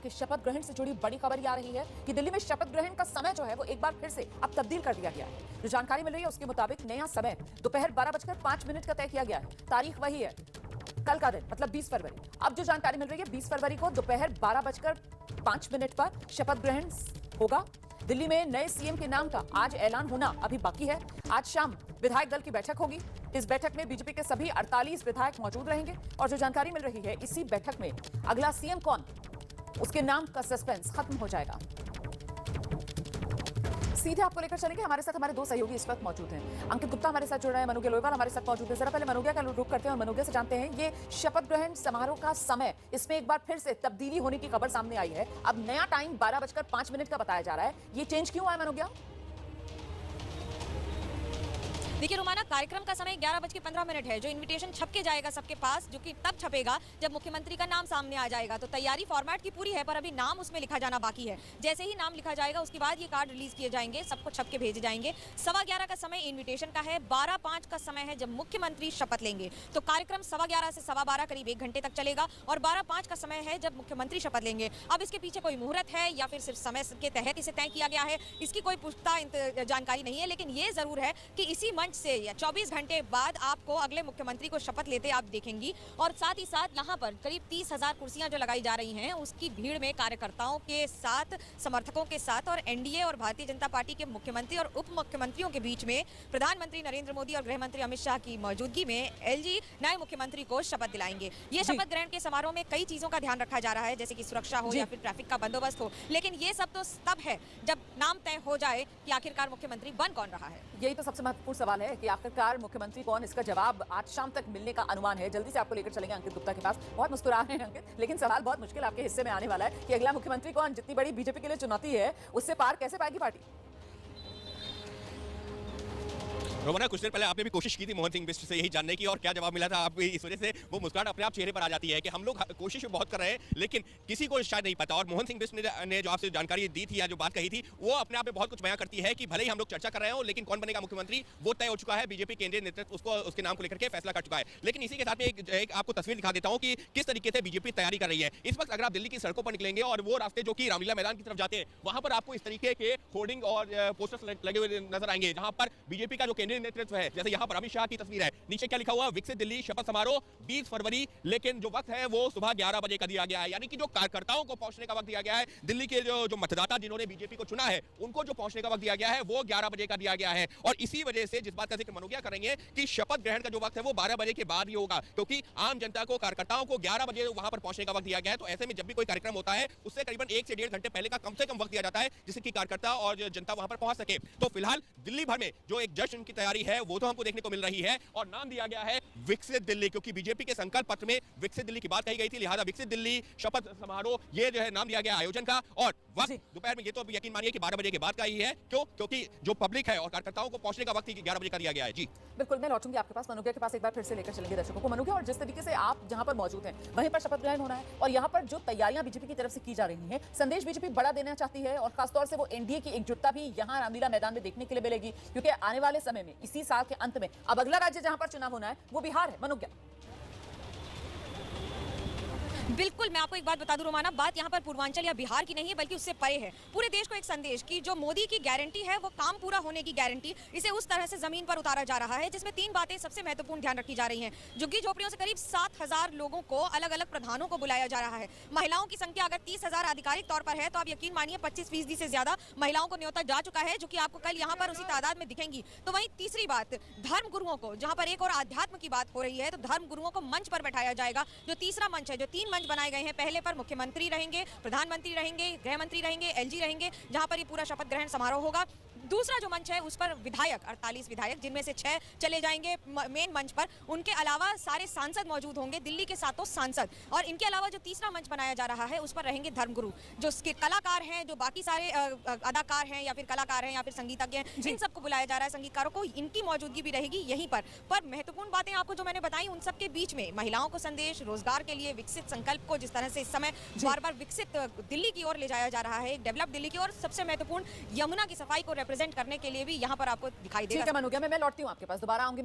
कि शपथ ग्रहण से जुड़ी बड़ी खबर ये आ रही है कि दिल्ली में शपथ ग्रहण का समय जो है वो एक बार फिर से अब तब्दील कर दिया गया है। जो जानकारी मिल रही है उसके मुताबिक नया समय दोपहर 12:05 का तय किया गया है। तारीख वही है, कल का दिन मतलब 20 फरवरी। अब जो जानकारी मिल रही है 20 फरवरी को दोपहर 12:05 पर शपथ ग्रहण होगा। दिल्ली में नए सीएम के नाम का आज ऐलान होना अभी बाकी है। आज शाम विधायक दल की बैठक होगी। इस बैठक में बीजेपी के सभी 48 विधायक मौजूद रहेंगे और जो जानकारी मिल रही है इसी बैठक में अगला सीएम कौन, उसके नाम का सस्पेंस खत्म हो जाएगा। सीधे आपको लेकर चलेंगे, हमारे साथ हमारे दो सहयोगी इस वक्त मौजूद हैं। अंकित गुप्ता हमारे साथ जुड़ रहे हैं, मनोगे लोईवाल हमारे साथ मौजूद है। जरा पहले मनोगे का रुख करते हैं और मनोगे से जानते हैं ये शपथ ग्रहण समारोह का समय, इसमें एक बार फिर से तब्दीली होने की खबर सामने आई है। अब नया टाइम 12:05 का बताया जा रहा है, ये चेंज क्यों आया मनोगे? देखिए रोमाना, कार्यक्रम का समय 11:15 है। जो इनविटेशन छप के जाएगा सबके पास, जो कि तब छपेगा जब मुख्यमंत्री का नाम सामने आ जाएगा। तो तैयारी फॉर्मेट की पूरी है, पर अभी नाम उसमें लिखा जाना बाकी है। जैसे ही नाम लिखा जाएगा उसके बाद ये कार्ड रिलीज किए जाएंगे, सबको छप के भेजे जाएंगे। 11:15 का समय इन्विटेशन का है, 12:05 का समय है जब मुख्यमंत्री शपथ लेंगे। तो कार्यक्रम 11:15 से 12:15 करीब 1 घंटे तक चलेगा और 12:05 का समय है जब मुख्यमंत्री शपथ लेंगे। अब इसके पीछे कोई मुहूर्त है या फिर सिर्फ समय के तहत इसे तय किया गया है, इसकी कोई पुख्ता जानकारी नहीं है। लेकिन ये जरूर है कि इसी मंच से 24 घंटे बाद आपको अगले मुख्यमंत्री को शपथ लेते आप देखेंगी। और साथ ही साथ यहाँ पर करीब 30,000 कुर्सियां जो लगाई जा रही हैं, उसकी भीड़ में कार्यकर्ताओं के साथ, समर्थकों के साथ और एनडीए और भारतीय जनता पार्टी के मुख्यमंत्री और उप मुख्यमंत्रियों के बीच में प्रधानमंत्री नरेंद्र मोदी और गृह मंत्री अमित शाह की मौजूदगी में एलजी नए मुख्यमंत्री को शपथ दिलाएंगे। ये शपथ ग्रहण के समारोह में कई चीजों का ध्यान रखा जा रहा है, जैसे कि सुरक्षा हो या फिर ट्रैफिक का बंदोबस्त हो। लेकिन ये सब तो तब है जब नाम तय हो जाए कि आखिरकार मुख्यमंत्री बन कौन रहा है। यही तो सबसे महत्वपूर्ण सवाल है कि आखिरकार मुख्यमंत्री कौन, इसका जवाब आज शाम तक मिलने का अनुमान है। जल्दी से आपको लेकर चलेंगे अंकित गुप्ता के पास। बहुत मुस्कुरा रहे हैं अंकित, लेकिन सवाल बहुत मुश्किल आपके हिस्से में आने वाला है कि अगला मुख्यमंत्री कौन। जितनी बड़ी बीजेपी के लिए चुनौती है उससे पार कैसे पाएगी पार्टी? रोमाना, कुछ देर पहले आपने भी कोशिश की थी मोहन सिंह बिष्ट से यही जानने की और क्या जवाब मिला था। आप इस वजह से वो मुस्कुराहट अपने आप चेहरे पर आ जाती है कि हम लोग कोशिश बहुत कर रहे हैं लेकिन किसी को शायद नहीं पता। और मोहन सिंह बिष्ट ने जो आपसे जानकारी दी थी या जो बात कही थी वो अपने आप में बहुत कुछ बयां करती है कि भले ही हम लोग चर्चा कर रहे हो लेकिन कौन बनेगा मुख्यमंत्री वो तय हो चुका है। बीजेपी केंद्रीय नेतृत्व उसको उसके नाम को लेकर के फैसला कर चुका है। लेकिन इसी के साथ में एक आपको तस्वीर दिखा देता हूँ कि किस तरीके से बीजेपी तैयारी कर रही है। इस वक्त अगर आप दिल्ली की सड़कों पर निकलेंगे और वो रास्ते जो कि रामलीला मैदान की तरफ जाते हैं, वहां पर आपको इस तरीके के होर्डिंग और पोस्टर्स लगे हुए नजर आएंगे, जहां पर बीजेपी का जो केंद्रीय नेतृत्व है, जैसे यहाँ पर अमित शाह की तस्वीर है, नीचे क्या लिखा हुआ, विकसित दिल्ली शपथ समारोह 20 फरवरी। लेकिन जो वक्त है वो सुबह 11 बजे का दिया गया है, यानी कि जो कार्यकर्ताओं को पहुंचने का वक्त दिया गया है, दिल्ली के जो मतदाता जिन्होंने बीजेपी को चुना है उनको जो पहुंचने का वक्त दिया गया है वो 11 बजे का दिया गया है। और इसी वजह से जिस बात का जिक्र मनोगिया करेंगे कि शपथ ग्रहण का जो वक्त है वो 12 बजे के बाद ही होगा, क्योंकि आम जनता को, कार्यकर्ताओं को 11 बजे वहां पर पहुंचने का वक्त दिया गया है। तो ऐसे में जब भी कोई कार्यक्रम होता है उससे करीबन 1 से 1.5 घंटे पहले का कम से कम वक्त दिया जाता है जिससे कि कार्यकर्ता और जनता वहां पर पहुंच सके। तो फिलहाल दिल्ली भर में जो एक जश्न की तैयारी है वो तो हमको देखने को मिल रही है और नाम दिया गया है विकसित दिल्ली, क्योंकि बीजेपी के संकल्प पत्र में विकसित दिल्ली की बात कही गई थी, लिहाजा विकसित दिल्ली शपथ समारोह ये जो है नाम दिया गया आयोजन का। और वक्त दोपहर में ये तो यकीन मानिए कि 12 बजे के बाद का ही है। क्यों? क्योंकि जो पब्लिक है और कार्यकर्ताओं को पहुंचने का वक्त ही 11 बजे का दिया गया है। जी बिल्कुल, मैं लौटूंगी आपके पास, मनोगिया के पास एक बार फिर से लेकर चलेंगे दर्शकों को। मनोगिया, और जिस तरीके से आप जहां पर मौजूद हैं वहीं पर शपथ ग्रहण होना है और यहां पर जो तैयारियां बीजेपी की तरफ से की जा रही हैं, संदेश बीजेपी बड़ा देना चाहती है और खासतौर से वो एनडीए की एकजुटता भी यहां रामलीला मैदान में देखने के लिए मिलेगी, क्योंकि आने वाले समय में इसी साल के अंत में अब अगला राज्य जहां पर चुनाव होना है वो बिहार है। मनोगिया, बिल्कुल, मैं आपको एक बात बता दूं रोमाना, बात यहाँ पर पूर्वांचल या बिहार की नहीं है बल्कि उससे परे है। पूरे देश को एक संदेश की जो मोदी की गारंटी है वो काम पूरा होने की गारंटी, इसे उस तरह से जमीन पर उतारा जा रहा है जिसमें 3 बातें सबसे महत्वपूर्ण ध्यान रखी जा रही हैं। झुग्गी झोपड़ियों से करीब 7,000 लोगों को, अलग अलग प्रधानों को बुलाया जा रहा है। महिलाओं की संख्या अगर 30,000 आधिकारिक तौर पर है तो आप यकीन मानिए 25% से ज्यादा महिलाओं को न्योता जा चुका है, जो कि आपको कल यहाँ पर उसी तादाद में दिखेंगी। तो वहीं तीसरी बात, धर्म गुरुओं को, जहाँ पर एक और आध्यात्म की बात हो रही है, तो धर्म गुरुओं को मंच पर बैठाया जाएगा। जो तीसरा मंच है, जो 3 मंच बनाए गए हैं, पहले पर मुख्यमंत्री रहेंगे, प्रधानमंत्री रहेंगे, गृह मंत्री रहेंगे, एलजी रहेंगे, जहां पर ये पूरा शपथ ग्रहण समारोह होगा। दूसरा जो मंच है उस पर विधायक, 48 विधायक, जिनमें से 6 चले जाएंगे मेन मंच पर। उनके अलावा सारे सांसद मौजूद होंगे, दिल्ली के 7 सांसद। और इनके अलावा जो तीसरा मंच बनाया जा रहा है उस पर रहेंगे धर्मगुरु, जो कलाकार हैं, जो बाकी सारे अदाकार हैं या फिर कलाकार हैं या फिर संगीतज्ञ हैं, इन सबको बुलाया जा रहा है। संगीतकारों को, इनकी मौजूदगी भी रहेगी यहीं पर। महत्वपूर्ण बातें आपको जो मैंने बताई उन सबके बीच में महिलाओं को संदेश, रोजगार के लिए विकसित संकल्प को जिस तरह से इस समय बार बार विकसित दिल्ली की ओर ले जाया जा रहा है, एक डेवलप दिल्ली की ओर, सबसे महत्वपूर्ण यमुना की सफाई को रिप्रेजेंट करने के लिए भी यहाँ पर आपको दिखाई देगा। ठीक है मनोगिया, मैं लौटती हूँ आपके पास, दोबारा आऊंगी।